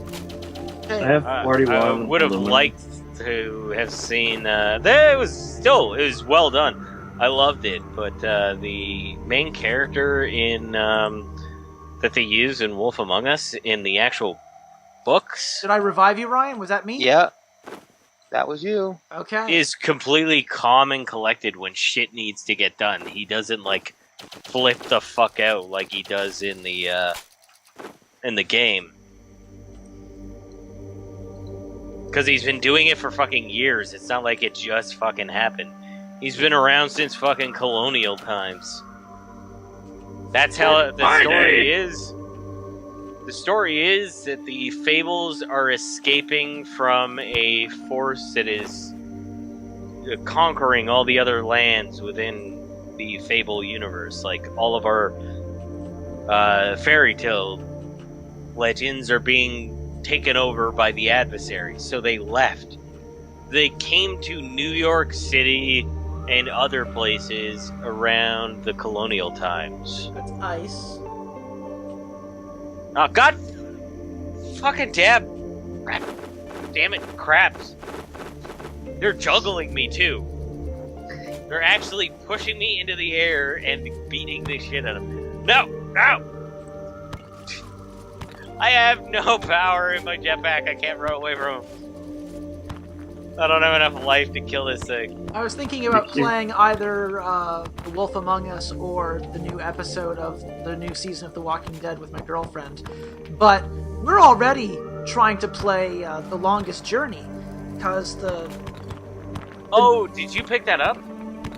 Hey, I have 41. I would have aluminum. liked to have seen. It was well done. I loved it, but the main character in that they use in Wolf Among Us in the actual books did I revive you, Ryan? Was that me? Yeah. That was you. Okay. is completely calm and collected when shit needs to get done. He doesn't like flip the fuck out like he does in the game. Because he's been doing it for fucking years. It's not like it just fucking happened. He's been around since fucking colonial times. That's how the story is. The story is that the Fables are escaping from a force that is conquering all the other lands within the Fable universe. Like, all of our fairy tale legends are being taken over by the adversaries, so they left. They came to New York City and other places around the colonial times. That's ice. Oh god! Fucking damn it, crabs. They're juggling me too. They're actually pushing me into the air and beating the shit out of me. No! No! I have no power in my jetpack. I can't run away from him. I don't have enough life to kill this thing. I was thinking about playing either The Wolf Among Us or the new episode of the new season of The Walking Dead with my girlfriend. But we're already trying to play The Longest Journey, because Oh, did you pick that up?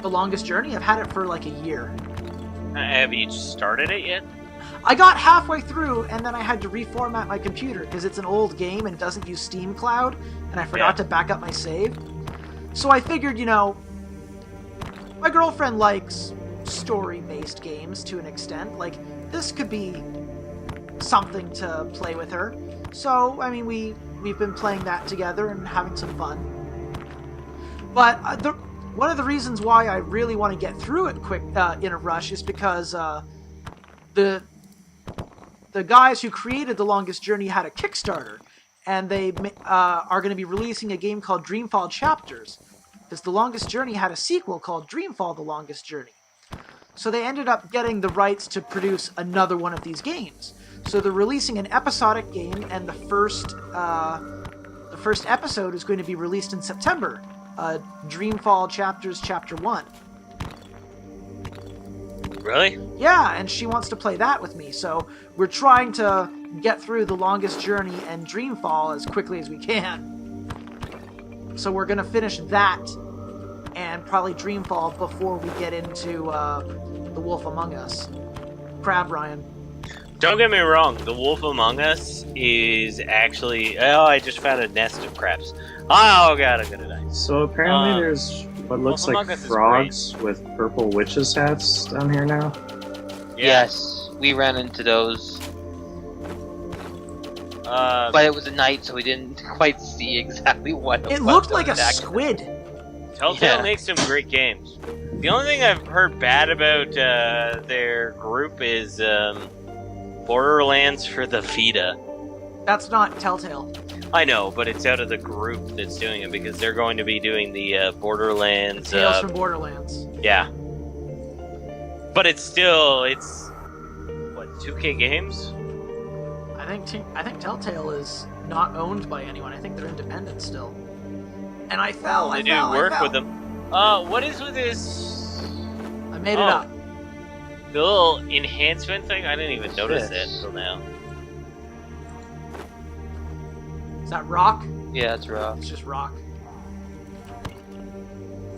The Longest Journey, I've had it for like a year. Have you started it yet? I got halfway through, and then I had to reformat my computer, because it's an old game and doesn't use Steam Cloud, and I forgot to back up my save. So I figured, my girlfriend likes story-based games to an extent. Like, this could be something to play with her. So, I mean, we've been playing that together and having some fun. But one of the reasons why I really want to get through it quick in a rush is because the guys who created The Longest Journey had a Kickstarter, and they are going to be releasing a game called Dreamfall Chapters, because The Longest Journey had a sequel called Dreamfall: The Longest Journey. So they ended up getting the rights to produce another one of these games. So they're releasing an episodic game, and the first episode is going to be released in September. Dreamfall Chapters Chapter 1. Really? Yeah, and she wants to play that with me, so we're trying to get through The Longest Journey and Dreamfall as quickly as we can. So we're going to finish that and probably Dreamfall before we get into The Wolf Among Us. Crab Ryan. Don't get me wrong, The Wolf Among Us is actually... Oh, I just found a nest of crabs. Oh god, I'm gonna die. So apparently there's what looks Wolf like Among Us is frogs with purple witches' hats down here now. Yes, we ran into those. But it was a night, so we didn't quite see exactly what It was looked like a attacking. squid. Telltale Yeah. makes some great games. The only thing I've heard bad about their group is Borderlands for the Vita. That's not Telltale. I know, but it's out of the group that's doing it because they're going to be doing the Borderlands. Tales from Borderlands. Yeah. But it's what, 2K Games? I think Telltale is not owned by anyone. I think they're independent still. And I fell. They I do fell. work I fell. with them. What is with this? I made it up. The little enhancement thing? I didn't even notice that Yes. until now. Is that rock? Yeah, it's rock. It's just rock.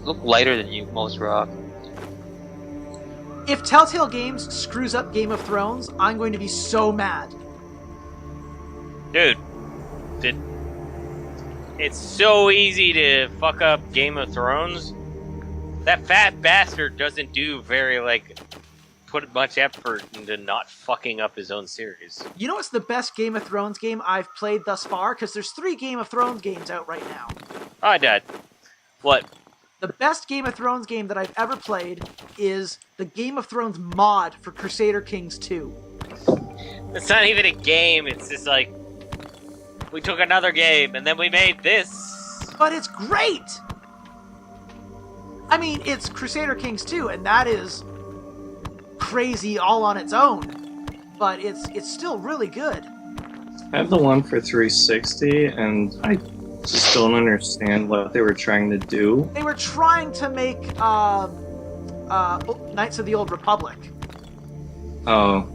Look lighter than you, most rock. If Telltale Games screws up Game of Thrones, I'm going to be so mad. Dude, it's so easy to fuck up Game of Thrones. That fat bastard doesn't do put much effort into not fucking up his own series. You know what's the best Game of Thrones game I've played thus far? Because there's 3 Game of Thrones games out right now. Oh, I died. What? The best Game of Thrones game that I've ever played is the Game of Thrones mod for Crusader Kings 2. It's not even a game, it's just like... We took another game, and then we made this. But it's great! I mean, it's Crusader Kings 2, and that is crazy all on its own. But it's still really good. I have the one for 360, and I just don't understand what they were trying to do. They were trying to make Knights of the Old Republic. Oh,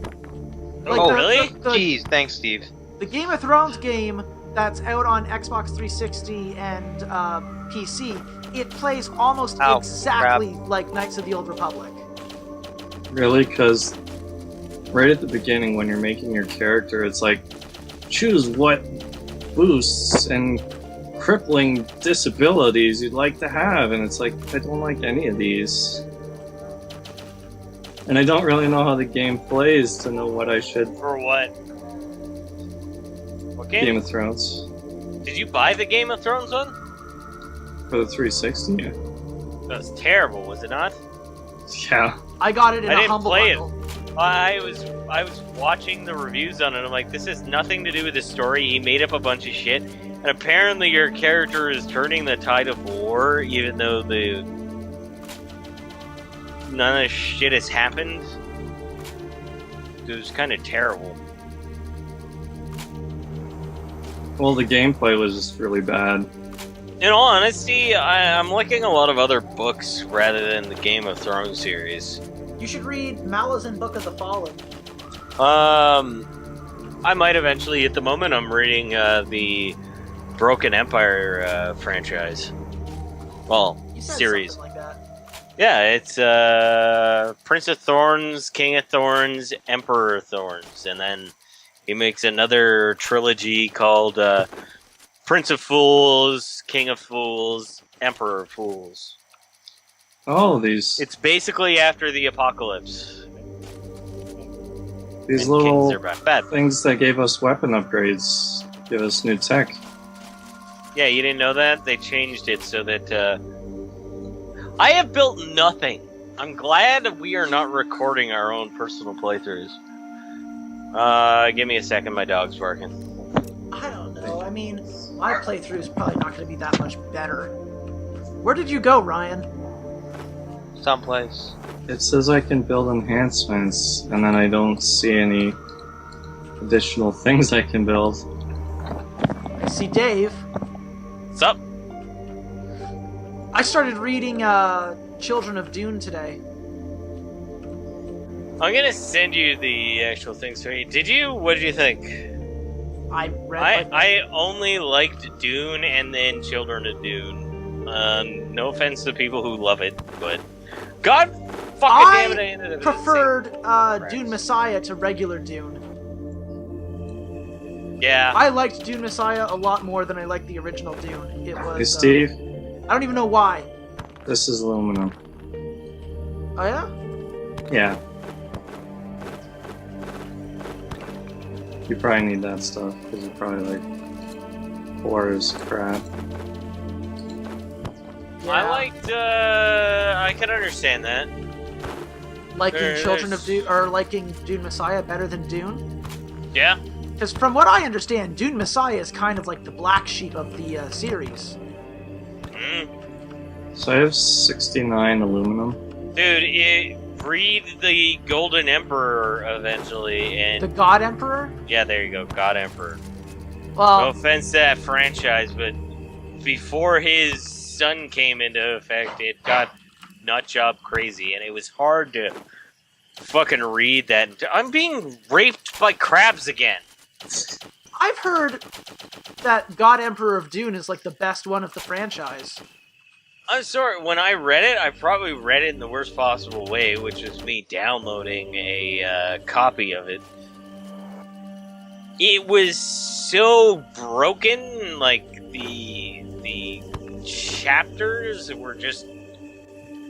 Like Oh, really? Jeez, thanks, Steve. The Game of Thrones game that's out on Xbox 360 and PC, it plays almost Ow, exactly like Knights of the Old Republic. really? Because right at the beginning, when you're making your character, it's like, choose what boosts and crippling disabilities you'd like to have, and it's like, I don't like any of these. And I don't really know how the game plays to know what I should. For what? What game? Game of Thrones Did you buy the Game of Thrones one? for the 360. That was terrible, was it not? Yeah. I got it in I a didn't humble play it. bundle. I was watching the reviews on it. I'm like, this has nothing to do with the story. He made up a bunch of shit, and apparently your character is turning the tide of war, even though none of this shit has happened. It was kind of terrible. Well, the gameplay was just really bad. In all honesty, I'm liking a lot of other books rather than the Game of Thrones series. You should read Malazan Book of the Fallen. I might eventually. At the moment, I'm reading the Broken Empire franchise. Well, You said series. something like that. Yeah, it's Prince of Thorns, King of Thorns, Emperor of Thorns, and then he makes another trilogy called Prince of Fools, King of Fools, Emperor of Fools. Oh, these It's basically after the apocalypse. these And little kings are bad. things that gave us weapon upgrades, give us new tech. Yeah, you didn't know that? They changed it so that I have built nothing. I'm glad we are not recording our own personal playthroughs. Give me a second, my dog's barking. I don't know. I mean, my playthrough is probably not going to be that much better. Where did you go, Ryan? Someplace. It says I can build enhancements, and then I don't see any additional things I can build. I see Dave. What's up? I started reading Children of Dune today. I'm gonna send you the actual things. What did you think? I read. I only liked Dune and then Children of Dune. No offense to people who love it, but God fucking damn it, I ended up preferred Right. Dune Messiah to regular Dune. Yeah. I liked Dune Messiah a lot more than I liked the original Dune. It was. Hey, Steve, I don't even know why. this is aluminum. Oh yeah. Yeah. You probably need that stuff, because you probably like ores crap. I liked, I can understand that. liking There- Children of there's- Dune or liking Dune Messiah better than Dune. Yeah. Because from what I understand, Dune Messiah is kind of like the black sheep of the series. Mm. So I have 69 aluminum. Dude, read the Golden Emperor eventually, and The God Emperor. yeah, there you go, God Emperor. No Well, offense to that franchise, but before his son came into effect, it got nutjob crazy, and it was hard to fucking read that. I'm being raped by crabs again. I've heard that God Emperor of Dune is like the best one of the franchise. I'm sorry, when I read it, I probably read it in the worst possible way, which is me downloading a copy of it. It was so broken, like the chapters were just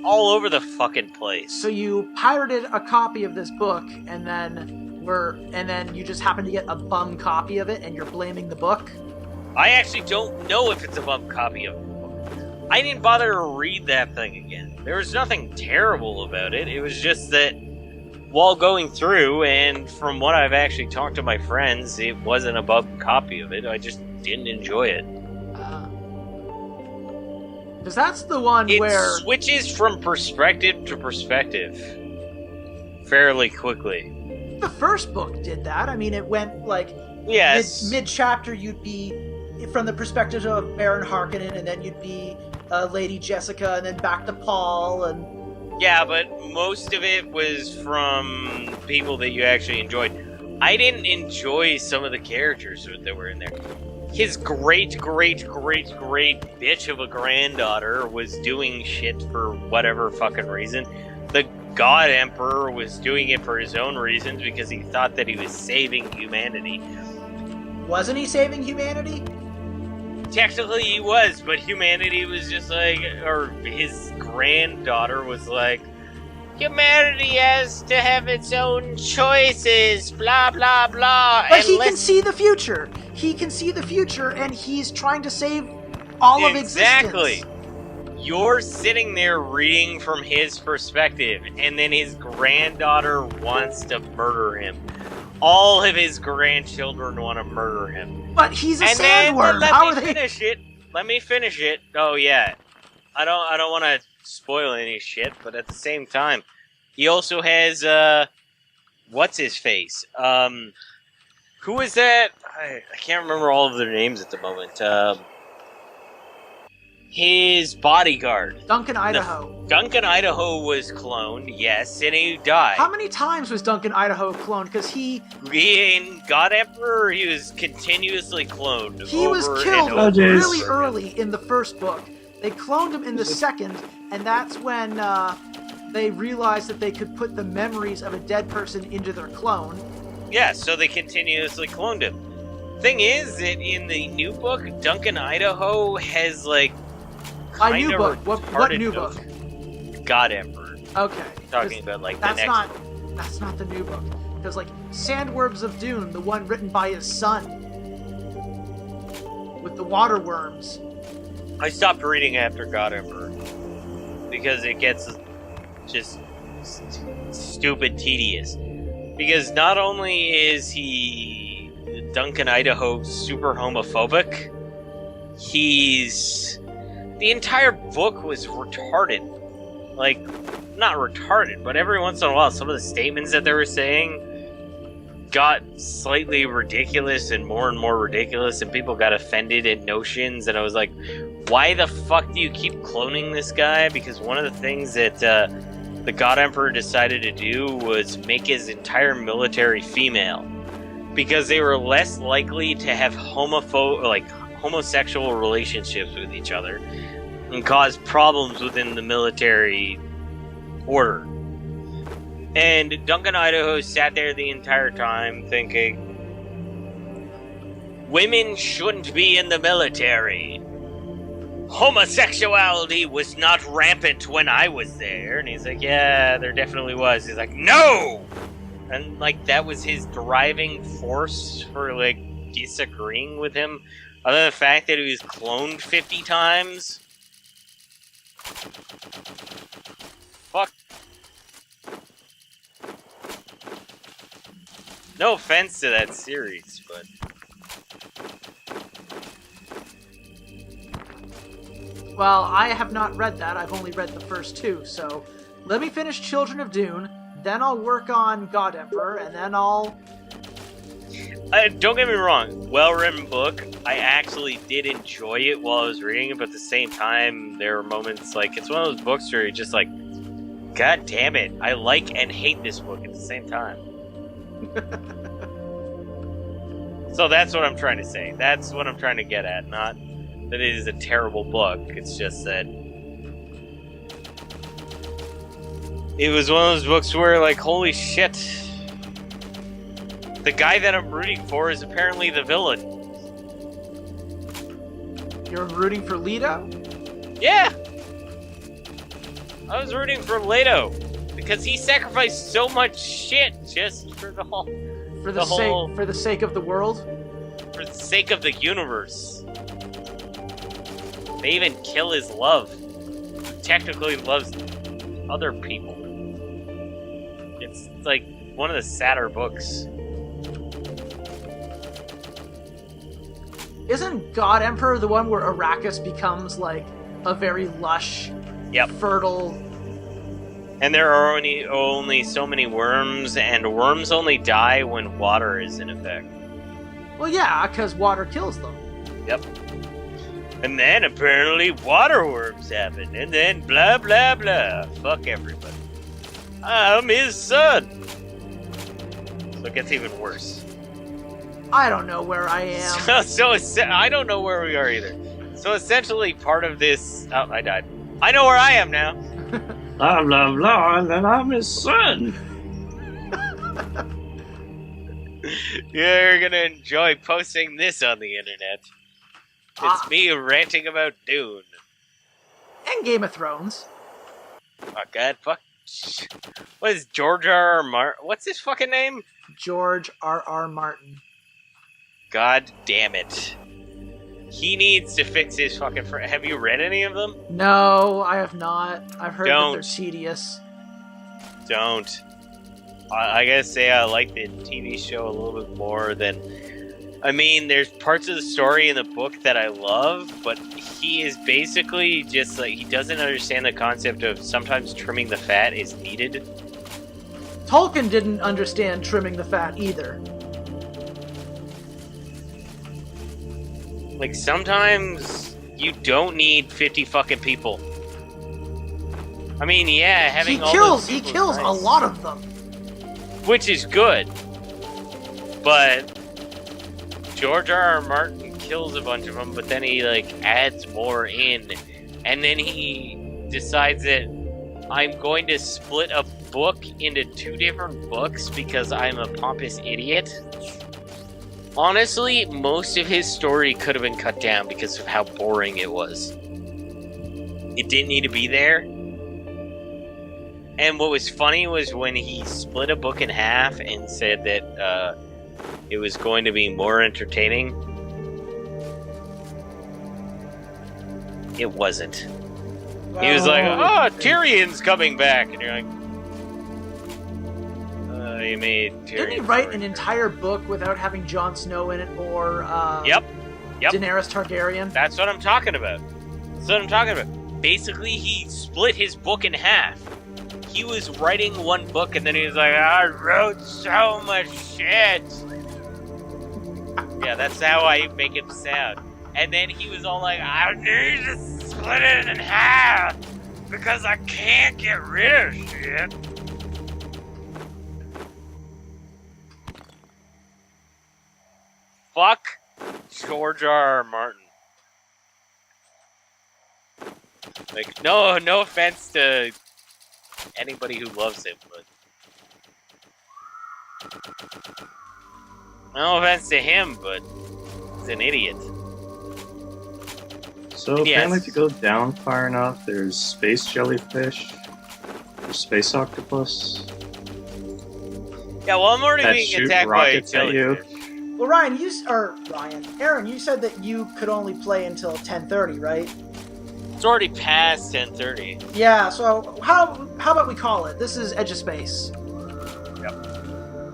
all over the fucking place. So you pirated a copy of this book, and then you just happen to get a bum copy of it, and you're blaming the book. I actually don't know if it's a bum copy of it. I didn't bother to read that thing again. There was nothing terrible about it. It was just that while going through, and from what I've actually talked to my friends, it wasn't a bum copy of it. I just didn't enjoy it. Because that's the one It where switches from perspective to perspective fairly quickly. the first book did that. I mean, it went like Yes. mid-chapter you'd be from the perspective of Baron Harkonnen, and then you'd be Lady Jessica, and then back to Paul, and Yeah, but most of it was from people that you actually enjoyed. I didn't enjoy some of the characters that were in there. His great bitch of a granddaughter was doing shit for whatever fucking reason. The God Emperor was doing it for his own reasons because he thought that he was saving humanity. wasn't he saving humanity? Technically he was, but humanity was just like, or his granddaughter was like, humanity has to have its own choices, blah blah blah. But and he can let's- see the future. He can see the future, and he's trying to save all of Exactly. existence. You're sitting there reading from his perspective, and then his granddaughter wants to murder him. All of his grandchildren want to murder him. But he's a And then sandworm. let How me are they? finish it. Let me finish it. Oh yeah, I don't want to spoil any shit, but at the same time, he also has what's his face? Who is that? I can't remember all of their names at the moment. His bodyguard. Duncan Idaho. Duncan Idaho was cloned, yes, and he died. How many times was Duncan Idaho cloned? Because he In God Emperor, he was continuously cloned. was over killed and over jeez. really and over again. early in the first book. They cloned him in the second, and that's when they realized that they could put the memories of a dead person into their clone. Yeah, so they continuously cloned him. Thing is that in the new book, Duncan Idaho has like A new kinda book. What retarded new notes. book? God Emperor. Okay. Talking about like the That's next not. book. That's not the new book. Because like Sandworms of Dune, the one written by his son, with the water worms. I stopped reading after God Emperor because it gets just stupid tedious. Because not only is he Duncan Idaho super homophobic, the entire book was retarded. Like, not retarded, but every once in a while, some of the statements that they were saying got slightly ridiculous and more ridiculous, and people got offended at notions, and I was like, why the fuck do you keep cloning this guy? Because one of the things that the God Emperor decided to do was make his entire military female, because they were less likely to have homosexual relationships with each other and cause problems within the military order. And Duncan Idaho sat there the entire time thinking, women shouldn't be in the military. Homosexuality was not rampant when I was there. And he's like, yeah, there definitely was. He's like, no! And, like, that was his driving force for, like, disagreeing with him. Other than the fact that he was cloned 50 times. Fuck. No offense to that series, but... Well, I have not read that. I've only read the first two, so let me finish Children of Dune, then I'll work on God Emperor, and then I'll... don't get me wrong, well-written book. I actually did enjoy it while I was reading it, but at the same time, there were moments like, it's one of those books where you're just like, God damn it, I like and hate this book at the same time. So that's what I'm trying to say. That's what I'm trying to get at, not that it is a terrible book. It's just that it was one of those books where, like, holy shit, the guy that I'm rooting for is apparently the villain. You're rooting for Leto? Yeah! I was rooting for Leto because he sacrificed so much shit just for the whole... For the sake of the world? For the sake of the universe. They even kill his love. He technically loves other people. It's like one of the sadder books. Isn't God Emperor the one where Arrakis becomes like a very lush, fertile... And there are only so many worms, and worms only die when water is in effect. Well, yeah, because water kills them. Yep. And then apparently water worms happen, and then blah blah blah. Fuck everybody. I'm his son. So it gets even worse. I don't know where I am. So I don't know where we are either. So essentially, part of this. Oh, I died. I know where I am now. Blah, blah, blah, and then I'm his son. You're gonna enjoy posting this on the internet. It's me ranting about Dune. And Game of Thrones. Oh god, fuck. What is George R.R. Martin? What's his fucking name? George R.R. Martin. God damn it. He needs to fix his fucking... Have you read any of them? No, I have not. I've heard that Don't. they're tedious. Don't. I gotta say I like the TV show a little bit more than... I mean, there's parts of the story in the book that I love, but he is basically just like... He doesn't understand the concept of sometimes trimming the fat is needed. Tolkien didn't understand trimming the fat either. Like, sometimes you don't need 50 fucking people. I mean, yeah, having all those He people kills is a nice. lot of them. Which is good. But George R.R. Martin kills a bunch of them, but then he, like, adds more in. And then he decides that I'm going to split a book into 2 different books because I'm a pompous idiot. Honestly, most of his story could have been cut down because of how boring it was. It didn't need to be there. And what was funny was when he split a book in half and said that it was going to be more entertaining. It wasn't. He was like, oh, Tyrion's coming back. And you're like, he made Tyrion. Didn't he write an entire book without having Jon Snow in it or Yep. Daenerys Targaryen? That's what I'm talking about. Basically, he split his book in half. He was writing one book, and then he was like, I wrote so much shit. Yeah, that's how I make him sound. And then he was all like, I need to split it in half because I can't get rid of shit. Fuck George R.R. Martin. Like, no offense to anybody who loves him, but no offense to him, but just an idiot. So Yes. apparently if you go down far enough, there's space jellyfish, there's space octopus. Yeah, well, I'm already That being shoot attacked by a rockets at you. jellyfish. Well, Aaron, you said that you could only play until 10:30, right? It's already past 10:30. Yeah. So how about we call it? This is Edge of Space.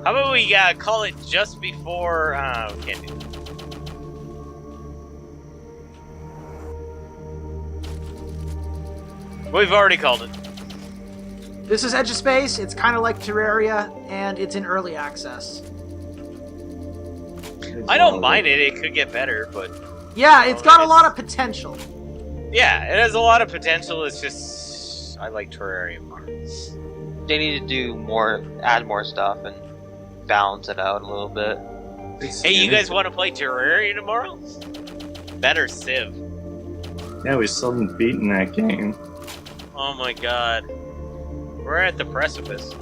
How about we call it just before? We can't do that. We've already called it. This is Edge of Space. It's kind of like Terraria, and it's in early access. I don't mind it. It could get better, but Yeah, it's got a lot of potential. yeah, it has a lot of potential. It's just I like Terraria more. They need to do more, add more stuff, and balance it out a little bit. Hey, you guys want to play Terraria tomorrow? Better Civ. Yeah, we still haven't beaten that game. Oh my god. We're at the precipice.